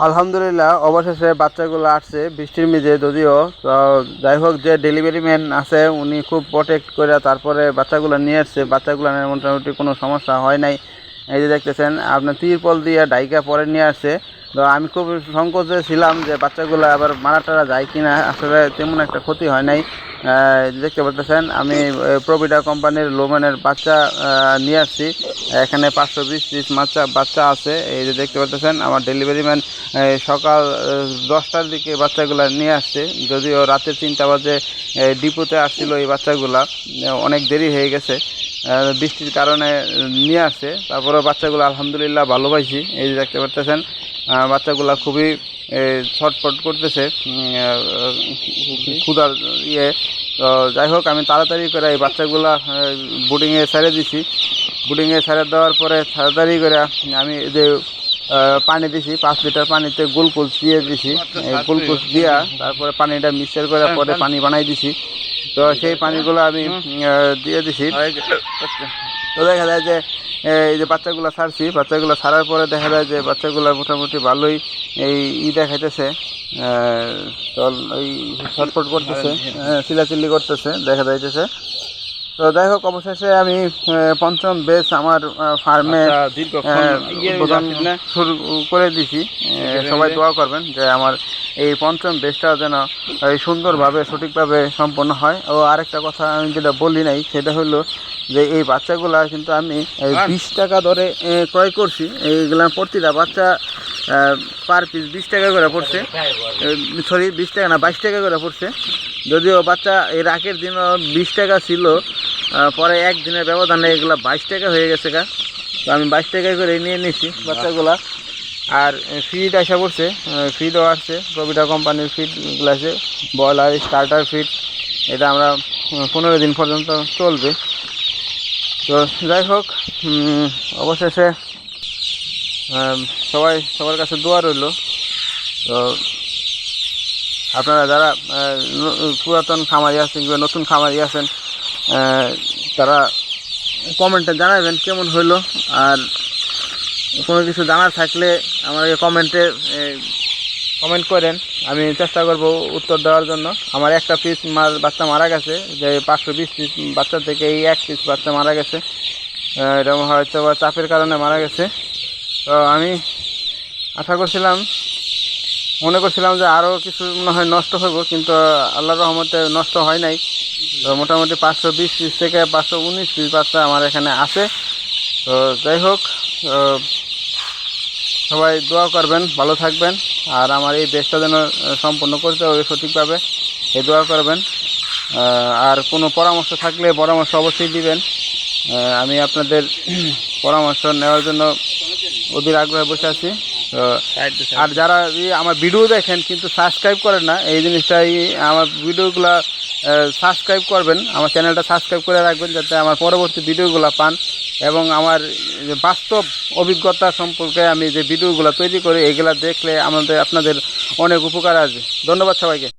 আলহামদুলিল্লাহ অবশেষে বাচ্চাগুলো আসছে বৃষ্টির মেঝে যদিও। তো যাই হোক, যে ডেলিভারি ম্যান আছে উনি খুব প্রোটেক্ট করে তারপরে বাচ্চাগুলো নিয়ে আসছে। বাচ্চাগুলো মোটামুটি কোনো সমস্যা হয় নাই। এই যে দেখতেছেন আপনার তিরপল দিয়ে ডাইকা পরে নিয়ে আসছে। তো আমি খুব সংকোচে ছিলাম যে বাচ্চাগুলো আবার মারা টারা যায় কিনা, আসলে তেমন একটা ক্ষতি হয় নাই। দেখতে পাচ্ছেন আমি প্রভিডা কোম্পানির লোম্যানের বাচ্চা নিয়ে আসছি। এখানে 520 পিস বাচ্চা আছে। এই যে দেখতে পাচ্ছেন আমার ডেলিভারি ম্যান সকাল 10টার দিকে বাচ্চাগুলো নিয়ে আসছে, যদিও রাতের 3টা বাজে ডিপোতে আসছিল এই বাচ্চাগুলা। অনেক দেরি হয়ে গেছে, বৃষ্টির কারণে নিয়ে আসছে। তারপরে বাচ্চাগুলো আলহামদুলিল্লাহ ভালো পাইছি। এই যে দেখতে পাচ্ছেন বাচ্চাগুলা খুবই ছটফট করতেছে ক্ষুধার ইয়ে। তো যাই হোক, আমি তাড়াতাড়ি করে এই বাচ্চাগুলা বোর্ডিংয়ে ছেড়ে দিছি। বোর্ডিংয়ে ছেড়ে দেওয়ার পরে তাড়াতাড়ি করে আমি যে পানি দিছি, 5 লিটার পানিতে গ্লুকোজ দিয়ে দিছি। গ্লুকোজ দিয়া তারপরে পানিটা মিক্সচার করে পরে পানি বানাই দিছি। তো সেই পানিগুলো আমি দিয়ে দিছি। তো দেখা যায় যে এই যে বাচ্চাগুলো ছাড়ছি, বাচ্চাগুলো ছাড়ার পরে দেখা যায় যে বাচ্চাগুলো মোটামুটি ভালোই এই দেখাইতেছে। তো ওই ছটফট করতেছে, চিল্লাচিল্লি করতেছে দেখা যাইতেছে। তো যাই হোক, অবশেষে আমি পঞ্চম বেচ আমার ফার্মে শুরু করে দিছি। সবাই দোয়া করবেন যে আমার এই পঞ্চম বেচটা যেন সুন্দরভাবে সঠিকভাবে সম্পন্ন হয়। ও আরেকটা কথা আমি যেটা বলি নাই সেটা হলো যে এই বাচ্চাগুলা কিন্তু আমি 20 টাকা দরে ক্রয় করছি। এইগুলা প্রতিটা বাচ্চা পার পিস 20 টাকা করে পড়ছে। সরি, 20 টাকা না, 22 টাকা করে পড়ছে। যদিও বাচ্চা এর আগের দিনও 20 টাকা ছিল, পরে একদিনের ব্যবধানে এগুলো 22 টাকা হয়ে গেছে। তো আমি 22 টাকা করে নিয়ে নিয়েছি বাচ্চাগুলা। আর ফিড আসা পড়ছে, ফিডও আসছে, প্রভিডা কোম্পানির ফিডগুলো আছে, ব্রয়লার স্টার্টার ফিড। এটা আমরা 15 দিন পর্যন্ত চলবে। তো যাই হোক, অবশেষে সবার কাছে দোয়া রইল। তো আপনারা যারা পুরাতন খামারি আছেন কিংবা নতুন খামারি আছেন, তারা কমেন্টে জানাবেন কেমন হইলো। আর কোনো কিছু জানার থাকলে আমাকে কমেন্ট করেন, আমি চেষ্টা করব উত্তর দেওয়ার জন্য। আমার একটা পিস বাচ্চা মারা গেছে, যে 520 পিস বাচ্চা থেকে এই এক পিস বাচ্চা মারা গেছে। এটা হয়তো বা চাপের কারণে মারা গেছে। তো আমি মনে করছিলাম যে আরও কিছু মনে হয় নষ্ট হইব, কিন্তু আল্লাহর রহমতে নষ্ট হয় নাই। তো মোটামুটি 520 পিস থেকে 519 পিস বাচ্চা আমার এখানে আছে। তো যাই হোক, সবাই দোয়া করবেন, ভালো থাকবেন। আর আমার এই দেশটা যেন সম্পন্ন করতে হবে সঠিকভাবে, এই দোয়া করবেন। আর কোনো পরামর্শ থাকলে পরামর্শ অবশ্যই দিবেন। আমি আপনাদের পরামর্শ নেওয়ার জন্য অধীর আগ্রহে বসে আছি। তো আর যারা আমার ভিডিও দেখেন কিন্তু সাবস্ক্রাইব করেন না, এই জিনিসটাই, আমার ভিডিওগুলো সাবস্ক্রাইব করবেন, আমার চ্যানেলটা সাবস্ক্রাইব করে রাখবেন যাতে আমার পরবর্তী ভিডিওগুলো পান। এবং আমার বাস্তব অভিজ্ঞতা সম্পর্কে আমি যে ভিডিওগুলো তৈরি করি এগুলো দেখলে আপনাদের অনেক উপকার আসবে। ধন্যবাদ সবাইকে।